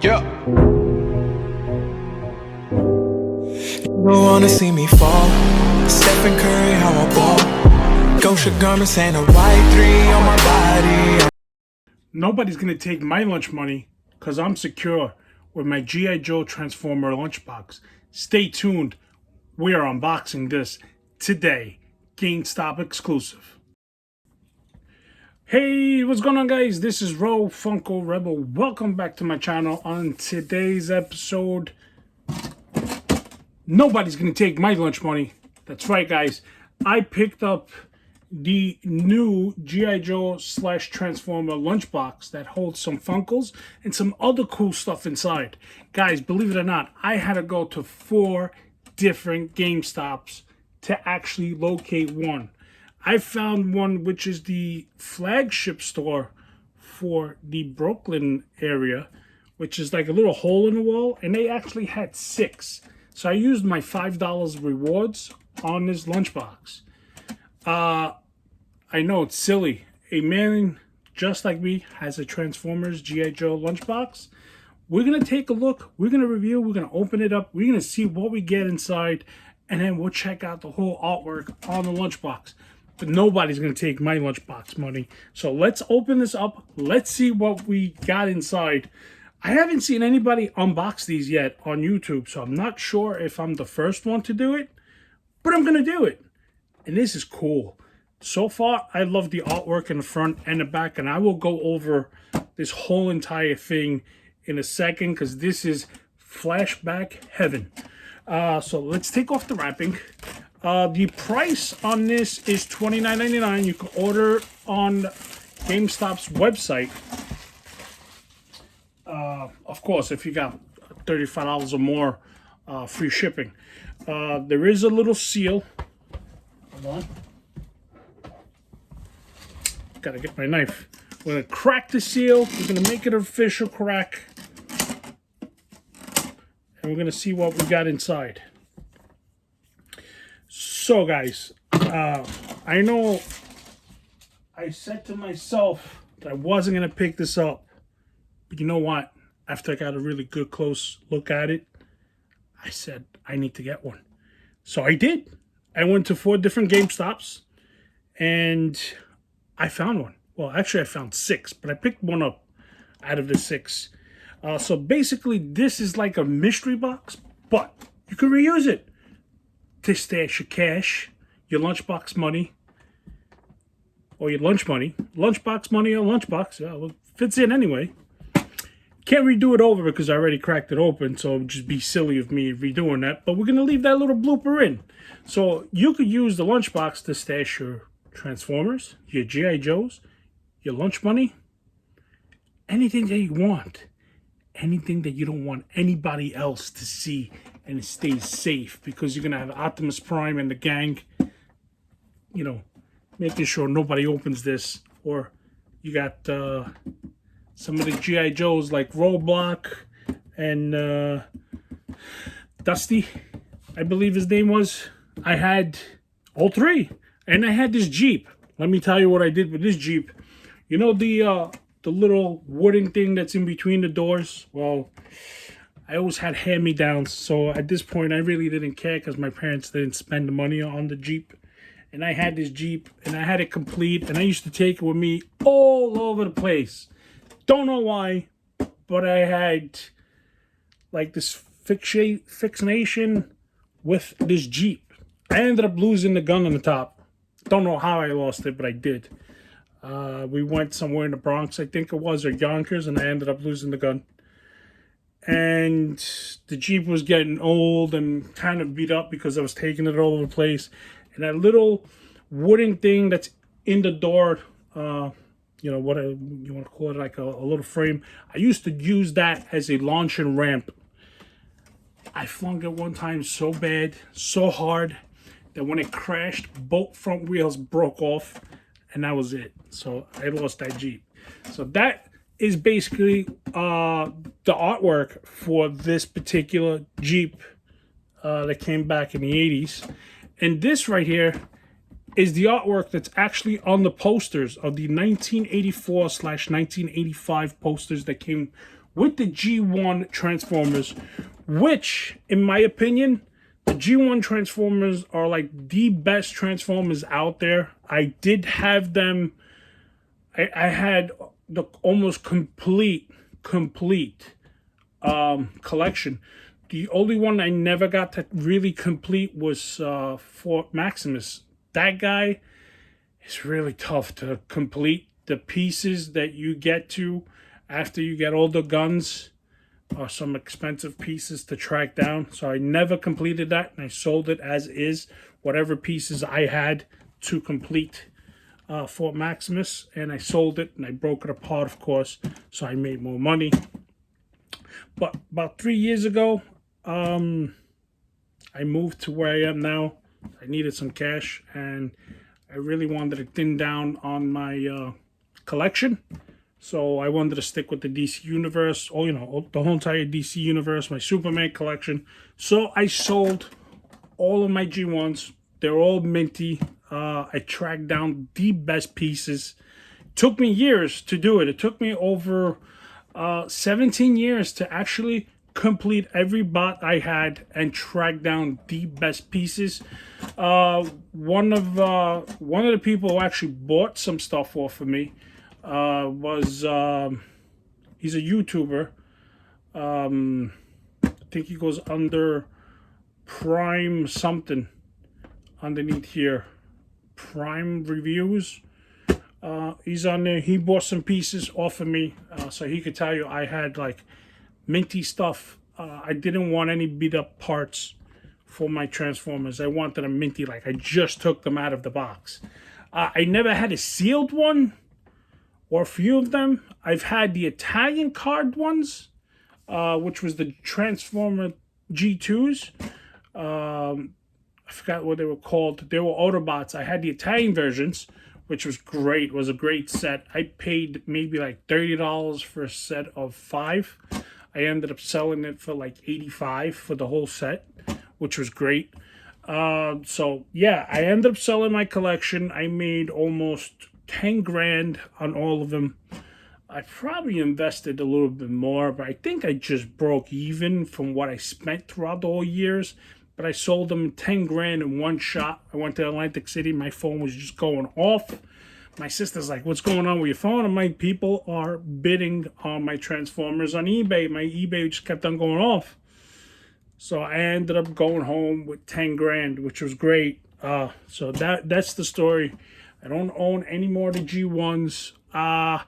Yeah. Don't wanna see me fall. Stephen Curry, how I ball. Gosha garments and a white three on my body. Nobody's gonna take my lunch money because I'm secure with my G.I. Joe Transformer lunchbox. Stay tuned. We are unboxing this today. GameStop exclusive. Hey, what's going on, guys? This is Ro Funko Rebel. Welcome back to my channel. On today's episode, nobody's gonna take my lunch money. That's right, guys. I picked up the new G.I. Joe / Transformer lunchbox that holds some Funkos and some other cool stuff inside. Guys, believe it or not, I had to go to 4 different GameStops to actually locate one. I found one which is the flagship store for the Brooklyn area, which is like a little hole in the wall, and they actually had 6. So I used my $5 rewards on this lunchbox. I know it's silly. A man just like me has a Transformers G.I. Joe lunchbox. We're going to take a look. We're going to review. We're going to open it up. We're going to see what we get inside. And then we'll check out the whole artwork on the lunchbox. But nobody's going to take my lunchbox money. So let's open this up. Let's see what we got inside. I haven't seen anybody unbox these yet on YouTube. So I'm not sure if I'm the first one to do it. But I'm going to do it. And this is cool. So far, I love the artwork in the front and the back, and I will go over this whole entire thing in a second because this is flashback heaven. So let's take off the wrapping. The price on this is $29.99. You can order on GameStop's website. Of course, if you got $35 or more, free shipping. There is a little seal. Hold on. Gotta get my knife. We're gonna crack the seal. We're gonna make it an official crack. And we're gonna see what we got inside. So guys, I know I said to myself that I wasn't gonna pick this up. But you know what? After I got a really good close look at it, I said I need to get one. So I did. I went to 4 different GameStops and I found one. Well, actually, I found 6, but I picked one up out of the 6. So basically, this is like a mystery box, but you can reuse it to stash your cash, your lunchbox money, or your lunch money. Lunchbox money or lunchbox, well, it fits in anyway. Can't redo it over because I already cracked it open, so it would just be silly of me redoing that. But we're going to leave that little blooper in. So you could use the lunchbox to stash your Transformers, your G.I. Joes, your lunch money, anything that you want. Anything that you don't want anybody else to see, and it stays safe because you're going to have Optimus Prime and the gang, you know, making sure nobody opens this. Or you got some of the G.I. Joes like Roadblock and Dusty, I believe his name was. I had all 3. And I had this Jeep. Let me tell you what I did with this Jeep. You know the little wooden thing that's in between the doors? Well, I always had hand-me-downs. So at this point, I really didn't care because my parents didn't spend the money on the Jeep. And I had this Jeep, and I had it complete. And I used to take it with me all over the place. Don't know why, but I had like this fixation with this Jeep. I ended up losing the gun on the top. Don't know how I lost it, but I did. We went somewhere in the Bronx, I think it was, or Yonkers, and I ended up losing the gun. And the Jeep was getting old and kind of beat up because I was taking it all over the place. And that little wooden thing that's in the door, you know, what you want to call it, like a little frame. I used to use that as a launching ramp. I flung it one time so bad, so hard, that when it crashed, both front wheels broke off, and that was it. So I lost that Jeep. So that is basically the artwork for this particular Jeep that came back in the 80s. And this right here is the artwork that's actually on the posters of the 1984/1985 posters that came with the G1 Transformers, which, in my opinion, the G1 Transformers are like the best Transformers out there. I did have them. I had the almost complete collection. The only one I never got to really complete was Fort Maximus. That guy is really tough to complete. The pieces that you get to after you get all the guns are some expensive pieces to track down. So I never completed that, and I sold it as is. Whatever pieces I had to complete Fort Maximus, and I sold it, and I broke it apart, of course, so I made more money. But about 3 years ago, I moved to where I am now. I needed some cash, and I really wanted to thin down on my collection. So I wanted to stick with the DC Universe, or the whole entire DC Universe, my Superman collection. So I sold all of my G1s. They're all minty. I tracked down the best pieces. It took me years to do it. It took me over 17 years to actually complete every bot I had and track down the best pieces. One of the people who actually bought some stuff off of me was he's a YouTuber. I think he goes under Prime something underneath here. Prime Reviews. He's on there. He bought some pieces off of me, so he could tell you I had like minty stuff. I didn't want any beat up parts for my Transformers. I wanted them minty, like I just took them out of the box. I never had a sealed one, or a few of them. I've had the Italian card ones, which was the Transformer G2s. I forgot what they were called. They were Autobots. I had the Italian versions, which was great. It was a great set. I paid maybe like $30 for a set of 5. I ended up selling it for like $85 for the whole set, which was great. So yeah, I ended up selling my collection. I made almost 10 grand on all of them. I probably invested a little bit more, but I think I just broke even from what I spent throughout the whole years. But I sold them 10 grand in one shot. I went to Atlantic City. My phone was just going off. My sister's like, what's going on with your phone? I'm like, people are bidding on my Transformers on eBay. My eBay just kept on going off. So I ended up going home with 10 grand, which was great. So that's the story. I don't own any more of the G1s. I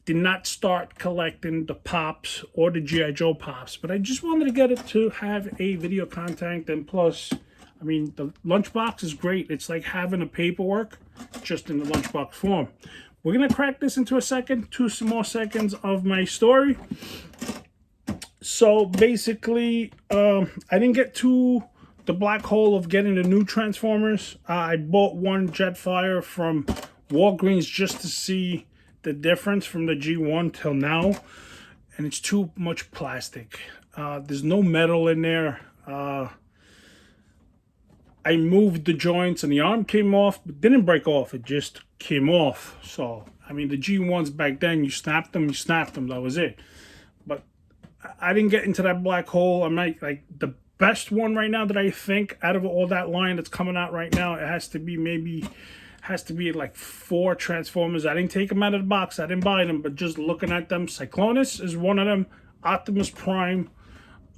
did not start collecting the Pops or the G.I. Joe Pops, but I just wanted to get it to have a video content. And plus, I mean, the lunchbox is great. It's like having a paperwork just in the lunchbox form. We're going to crack this into a second, 2 more seconds of my story. So basically, I didn't get to the black hole of getting the new Transformers. I bought one Jetfire from Walgreens just to see the difference from the G1 till now, and it's too much plastic. There's no metal in there. I moved the joints and the arm came off, but didn't break off. It just came off. So, I mean, the G1s back then, you snapped them, that was it. But I didn't get into that black hole. I'm like the best one right now that I think out of all that line that's coming out right now, it has to be like 4 Transformers. I didn't take them out of the box. I didn't buy them, but just looking at them, Cyclonus is one of them, Optimus Prime,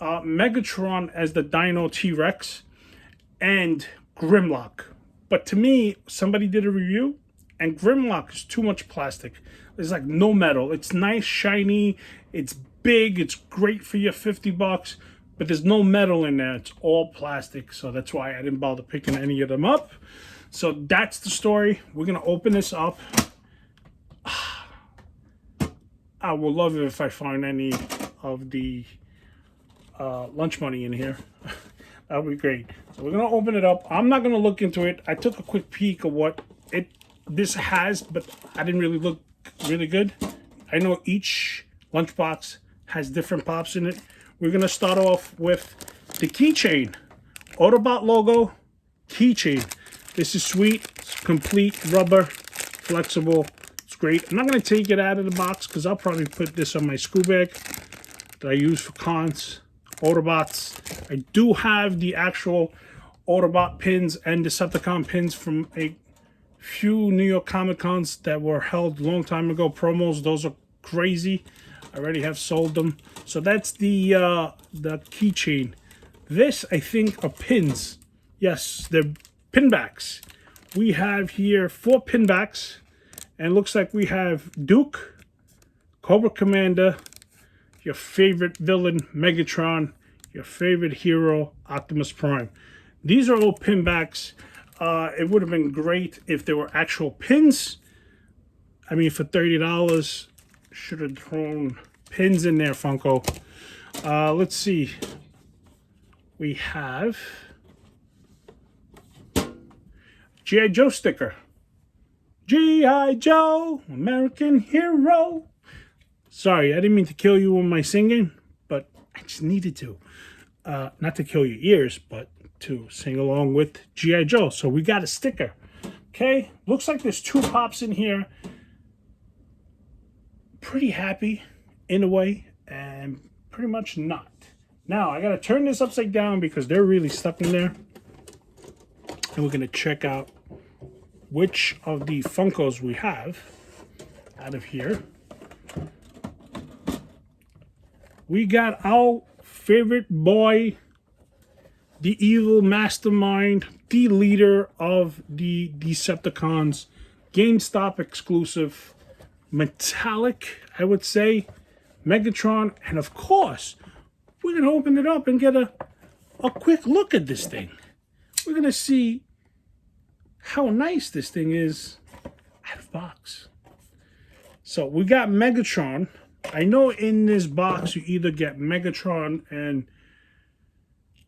Megatron as the Dino T-Rex, and Grimlock. But to me, somebody did a review, and Grimlock is too much plastic. There's like no metal. It's nice, shiny, it's big, it's great for your $50, but there's no metal in there. It's all plastic, so that's why I didn't bother picking any of them up. So that's the story. We're going to open this up. I would love it if I find any of the lunch money in here. That would be great. So we're going to open it up. I'm not going to look into it. I took a quick peek of what this has, but I didn't really look really good. I know each lunchbox has different pops in it. We're going to start off with the keychain. Autobot logo keychain. This is sweet. It's complete rubber, flexible. It's great. I'm not going to take it out of the box because I'll probably put this on my school bag. that I use for cons, Autobots. I do have the actual Autobot pins and Decepticon pins from a few New York Comic Cons that were held a long time ago. Promos, those are crazy. I already have sold them. So that's the keychain. This, I think, are pins. Yes, they're pinbacks. We have here 4 pinbacks. And it looks like we have Duke, Cobra Commander, your favorite villain, Megatron, your favorite hero, Optimus Prime. These are all pinbacks. It would have been great if there were actual pins. I mean, for $30, should have thrown pins in there, Funko. Let's see. We have G.I. Joe sticker. G.I. Joe, American hero. Sorry, I didn't mean to kill you with my singing, but I just needed to. Not to kill your ears, but to sing along with G.I. Joe. So we got a sticker. Okay, looks like there's 2 pops in here. Pretty happy in a way, and pretty much not. Now, I got to turn this upside down because they're really stuck in there. And we're going to check out which of the Funkos we have out of here. We got our favorite boy, the evil mastermind, the leader of the Decepticons, GameStop exclusive, metallic, I would say, Megatron, and of course, we're going to open it up and get a quick look at this thing. We're going to see how nice this thing is out of box. So we got Megatron. I know in this box you either get Megatron and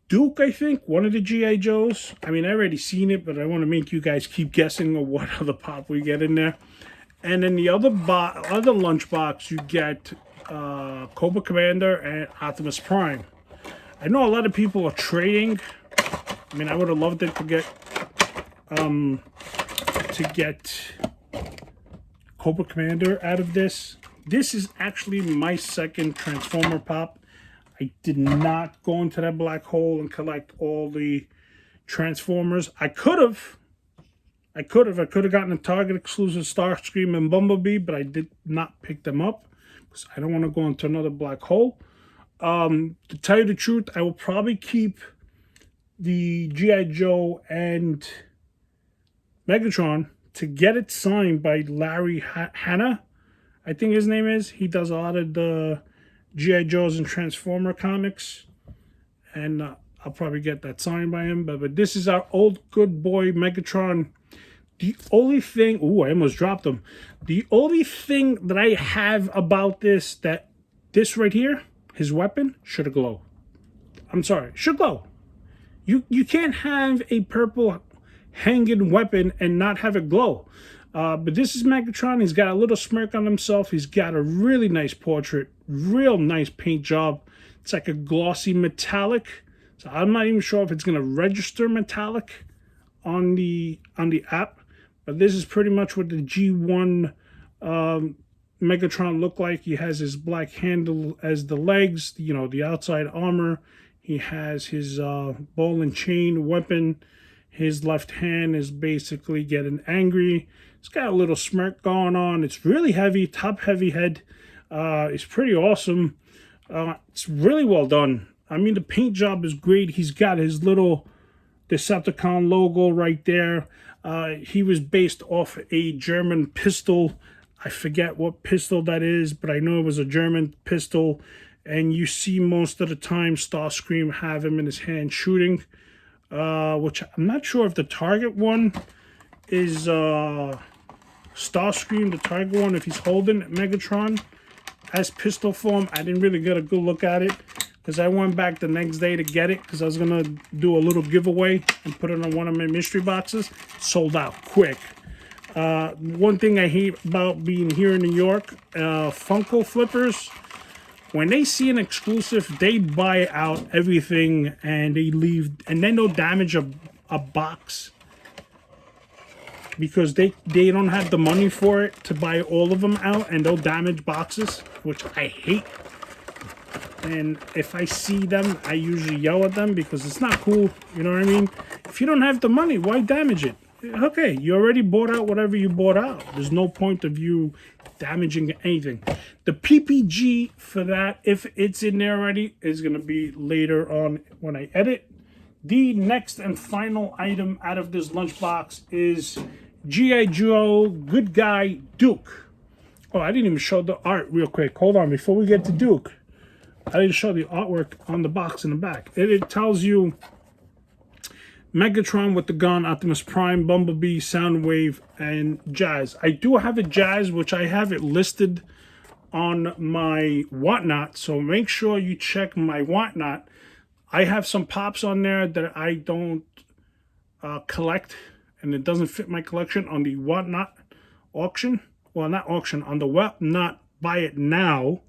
Duke, I think, one of the G.I. Joes. I mean, I already seen it, but I want to make you guys keep guessing of what other pop we get in there. And in the other lunch box, you get Cobra Commander and Optimus Prime. I know a lot of people are trading. I mean, I would have loved it to get Cobra Commander out of this. This is actually my second Transformer pop. I did not go into that black hole and collect all the Transformers. I could have gotten a Target exclusive Starscream and Bumblebee, but I did not pick them up because I don't want to go into another black hole. To tell you the truth, I will probably keep the G.I. Joe and Megatron to get it signed by Larry Hannah, I think his name is. He does a lot of the G.I. Joes and Transformer comics, and I'll probably get that signed by him. But this is our old good boy Megatron. The only thing, I almost dropped him. The only thing that I have about this right here, his weapon should glow. I'm sorry, should glow. You can't have a purple hanging weapon and not have it glow. But this is Megatron. He's got a little smirk on himself. He's got a really nice portrait, real nice paint job. It's like a glossy metallic. So I'm not even sure if it's going to register metallic on the app. But this is pretty much what the G1 Megatron looked like. He has his black handle as the legs, the outside armor. He has his ball and chain weapon. His left hand is basically getting angry. It's got a little smirk going on. It's really heavy, top heavy head. It's pretty awesome. It's really well done. I mean, the paint job is great. He's got his little Decepticon logo right there. He was based off a German pistol. I forget what pistol that is, but I know it was a German pistol. And you see most of the time Starscream have him in his hand shooting. Which I'm not sure if the Target one is Starscream, the Target one, if he's holding Megatron as pistol form. I didn't really get a good look at it because I went back the next day to get it because I was going to do a little giveaway and put it on one of my mystery boxes. Sold out quick. One thing I hate about being here in New York, Funko flippers, when they see an exclusive, they buy out everything and they leave, and then they'll damage a box because they don't have the money for it to buy all of them out, and they'll damage boxes, which I hate. And if I see them, I usually yell at them because it's not cool. You know what I mean? If you don't have the money, why damage it? Okay, you already bought out whatever you bought out. There's no point of you damaging anything. The PPG for that, if it's in there already, is going to be later on when I edit. The next and final item out of this lunchbox is G.I. Joe Good Guy Duke. Oh, I didn't even show the art real quick. Hold on, before we get to Duke. I didn't show the artwork on the box in the back. It tells you Megatron with the gun, Optimus Prime, Bumblebee, Soundwave, and Jazz. I do have a Jazz, which I have it listed on my Whatnot, so make sure you check my Whatnot. I have some pops on there that I don't collect, and it doesn't fit my collection on the Whatnot auction. Well, not auction, on the Whatnot Buy It Now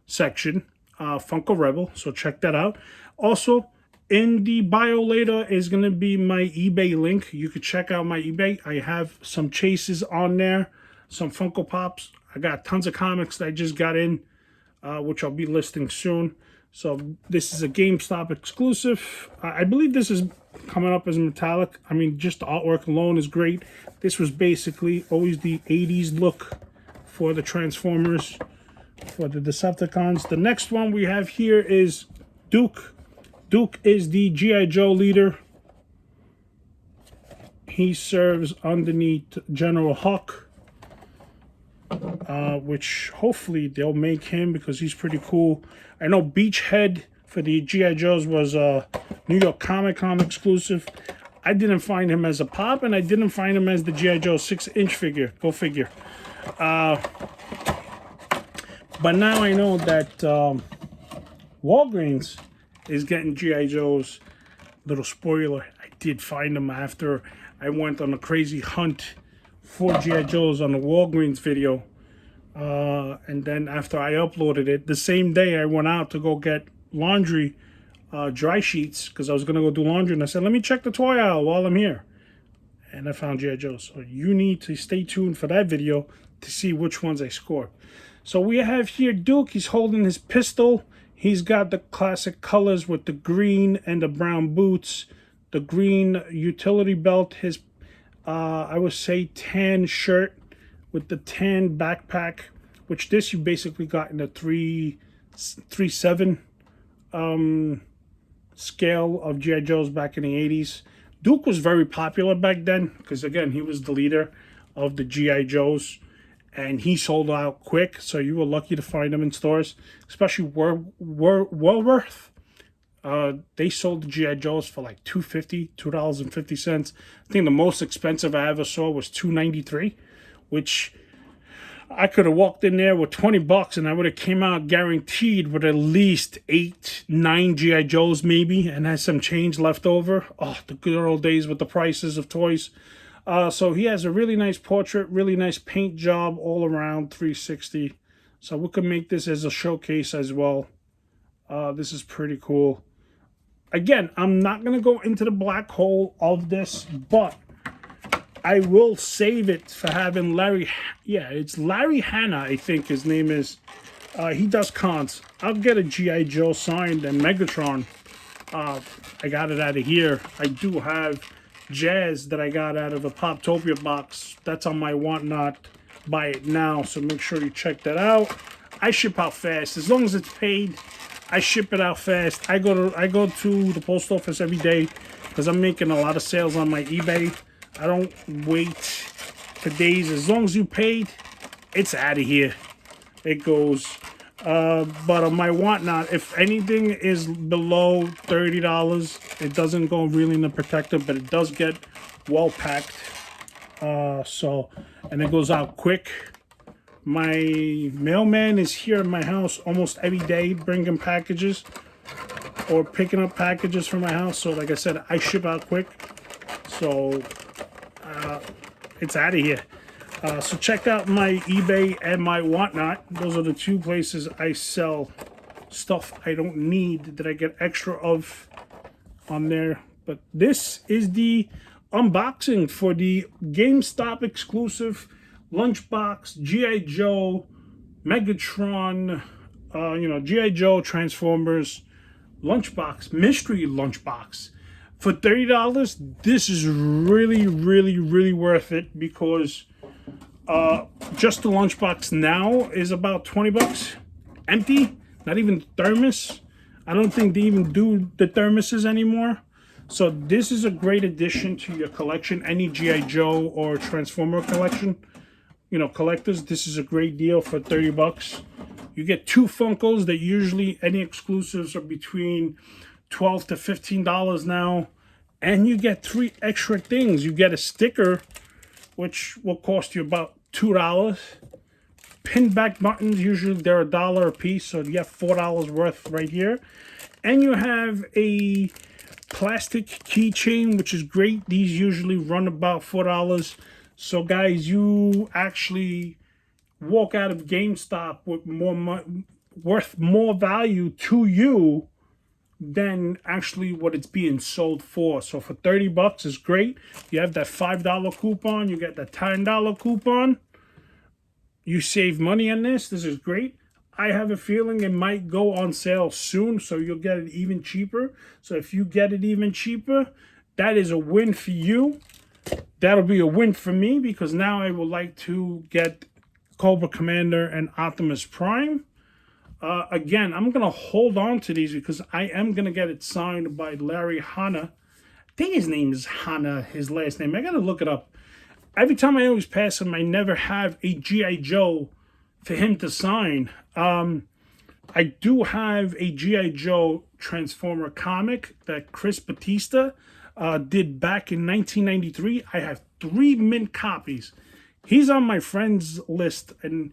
section. Funko Rebel, so check that out. Also, in the bio later is going to be my eBay link. You could check out my eBay. I have some chases on there, some Funko Pops. I got tons of comics that I just got in, which I'll be listing soon. So this is a GameStop exclusive. I believe this is coming up as metallic. I mean, just the artwork alone is great. This was basically always the 80s look for the Transformers, for the Decepticons. The next one we have here is Duke. Duke is the G.I. Joe leader. He serves underneath General Hawk, which hopefully they'll make him because he's pretty cool. I know Beachhead for the G.I. Joes was a New York Comic Con exclusive. I didn't find him as a pop, and I didn't find him as the G.I. Joe 6-inch figure. Go figure. But now I know that Walgreens is getting G.I. Joe's. Little spoiler, I did find them after I went on a crazy hunt for G.I. Joe's on the Walgreens video. And then after I uploaded it, the same day I went out to go get laundry dry sheets because I was going to go do laundry. And I said, let me check the toy aisle while I'm here. And I found G.I. Joe. So you need to stay tuned for that video to see which ones I scored. So we have here Duke. He's holding his pistol. He's got the classic colors with the green and the brown boots, the green utility belt, his, I would say, tan shirt with the tan backpack, which this you basically got in a 3.7 scale of G.I. Joes back in the 80s. Duke was very popular back then because, again, he was the leader of the G.I. Joes. And he sold out quick, so you were lucky to find them in stores, especially Woolworth. They sold the G.I. Joes for like $2.50. I think the most expensive I ever saw was $2.93, which I could have walked in there with $20 and I would have came out guaranteed with at least 8-9 G.I. Joes maybe, and had some change left over. Oh, the good old days with the prices of toys. So he has a really nice portrait, really nice paint job all around, 360. So we can make this as a showcase as well. This is pretty cool. Again, I'm not going to go into the black hole of this, but I will save it for having Larry. Yeah, it's Larry Hannah, I think his name is. He does cons. I'll get a G.I. Joe signed and Megatron. I got it out of here. I do have Jazz that I got out of a Poptopia box. That's on my Whatnot Buy It Now, so make sure you check that out. I ship out fast. As long as it's paid, I ship it out fast. I go to the post office every day because I'm making a lot of sales on my eBay. I don't wait for days. As long as you paid, it's out of here. It goes. But on my Whatnot, if anything is below $30, it doesn't go really in the protector, but it does get well packed. And it goes out quick. My mailman is here at my house almost every day bringing packages or picking up packages from my house. So like I said, I ship out quick. So it's out of here. So check out my eBay and my Whatnot. Those are the two places I sell stuff I don't need that I get extra of on there. But this is the unboxing for the GameStop exclusive Lunchbox G.I. Joe Megatron G.I. Joe, Transformers, lunchbox, mystery lunchbox. For $30, this is really, really, really worth it because just the lunchbox now is about 20 bucks. Empty, not even thermos. I don't think they even do the thermoses anymore. So this is a great addition to your collection. Any G.I. Joe or Transformer collection, collectors, this is a great deal for 30 bucks. You get 2 Funkos that usually any exclusives are between $12 to $15 now. And you get 3 extra things. You get a sticker, which will cost you about $2. Pin back buttons, usually they're $1 a piece, so you have $4 worth right here. And you have a plastic keychain, which is great. These usually run about $4. So guys, you actually walk out of GameStop with worth more value to you than actually what it's being sold for. So for 30 bucks is great. You have that $5 coupon, you get that $10 coupon. You save money on this. This is great. I have a feeling it might go on sale soon, so you'll get it even cheaper. So if you get it even cheaper, that is a win for you. That'll be a win for me because now I would like to get Cobra Commander and Optimus Prime. Again, I'm going to hold on to these because I am going to get it signed by Larry Hannah. I think his name is Hannah, his last name. I got to look it up. Every time I always pass him, I never have a G.I. Joe for him to sign. I do have a G.I. Joe Transformer comic that Chris Batista did back in 1993. I have 3 mint copies. He's on my friends list, and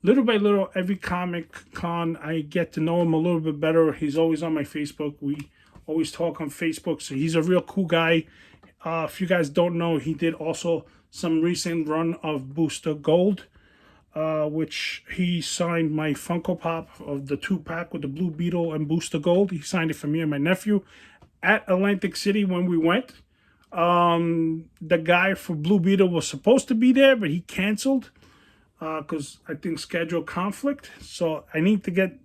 little by little, every Comic Con, I get to know him a little bit better. He's always on my Facebook. We always talk on Facebook, so he's a real cool guy. If you guys don't know, he did also some recent run of Booster Gold, which he signed my Funko Pop of the 2-pack with the Blue Beetle and Booster Gold. He signed it for me and my nephew at Atlantic City when we went. The guy for Blue Beetle was supposed to be there, but he canceled because I think schedule conflict. So I need to get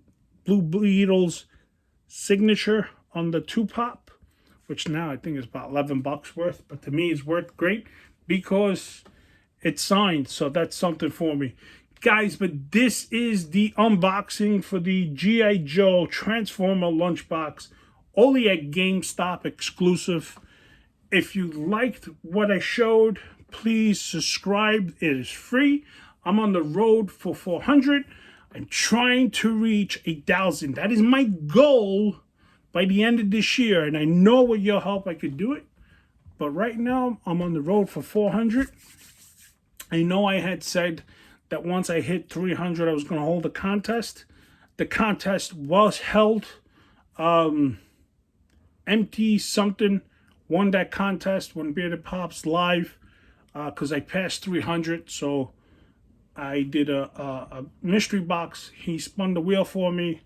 Blue Beetle's signature on the 2-pop, which now I think is about 11 bucks worth, but to me it's worth great because it's signed, so that's something for me. Guys, but this is the unboxing for the G.I. Joe Transformer Lunchbox, only at GameStop exclusive. If you liked what I showed, please subscribe. It is free. I'm on the road for 400. I'm trying to reach 1,000. That is my goal by the end of this year, and I know with your help I could do it. But right now, I'm on the road for 400. I know I had said that once I hit 300, I was going to hold a contest. The contest was held. Empty something won that contest when Bearded Pops live because I passed 300. So I did a mystery box. He spun the wheel for me.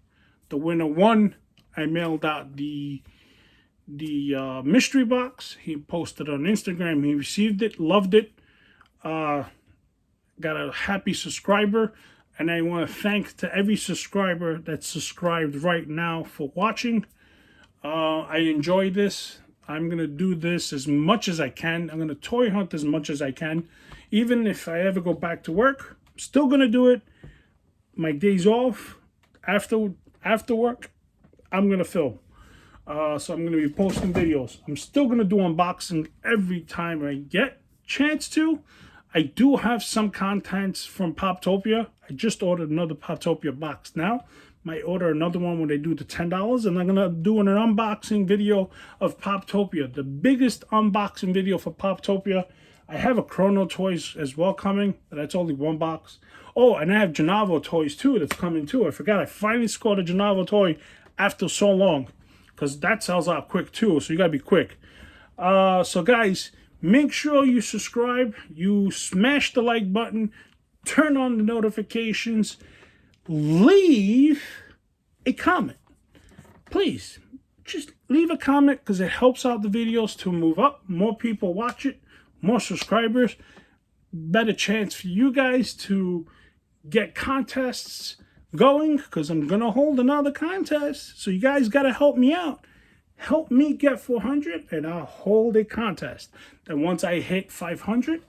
The winner won. I mailed out the mystery box. He posted on Instagram. He received it, loved it. Got a happy subscriber, and I want to thank to every subscriber that's subscribed right now for watching. I enjoy this. I'm gonna do this as much as I can. I'm gonna toy hunt as much as I can. Even if I ever go back to work, I'm still gonna do it. My days off, after work, I'm gonna film. So I'm gonna be posting videos. I'm still gonna do unboxing every time I get chance to. I do have some contents from Poptopia. I just ordered another Poptopia box now. Might order another one when they do the $10, and I'm gonna do an unboxing video of Poptopia, the biggest unboxing video for Poptopia. I have a Chrono Toys as well coming, but that's only 1 box. Oh, and I have Gennaro toys too that's coming too. I forgot I finally scored a Gennaro toy after so long, because that sells out quick too, so you gotta be quick. So guys, make sure you subscribe, you smash the like button, turn on the notifications, leave a comment. Please, just leave a comment because it helps out the videos to move up. More people watch it, more subscribers, better chance for you guys to get contests going because I'm going to hold another contest. So you guys got to help me out. Help me get 400 and I'll hold a contest. Then once I hit 500,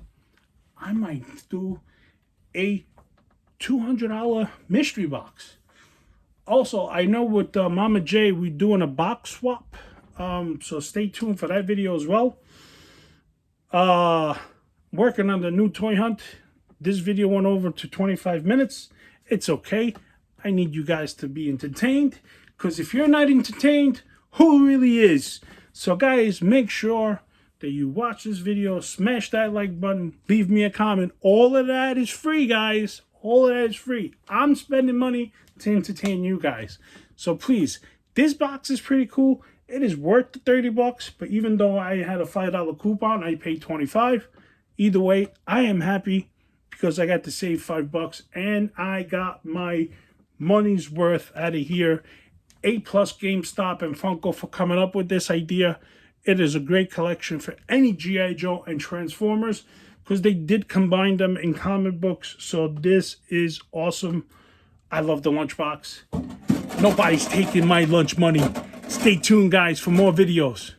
I might do a $200 mystery box. Also, I know with Mama J, we're doing a box swap. So stay tuned for that video as well. Working on the new toy hunt. This video went over to 25 minutes. It's okay. I need you guys to be entertained. Because if you're not entertained, who really is? So guys, make sure that you watch this video. Smash that like button. Leave me a comment. All of that is free, guys. All of that is free. I'm spending money to entertain you guys. So please, this box is pretty cool. It is worth the 30 bucks. But even though I had a $5 coupon, I paid 25. Either way, I am happy because I got to save $5 and I got my money's worth out of here. A+ GameStop and Funko for coming up with this idea. It is a great collection for any G.I. Joe and Transformers because they did combine them in comic books. So this is awesome. I love the lunchbox. Nobody's taking my lunch money. Stay tuned, guys, for more videos.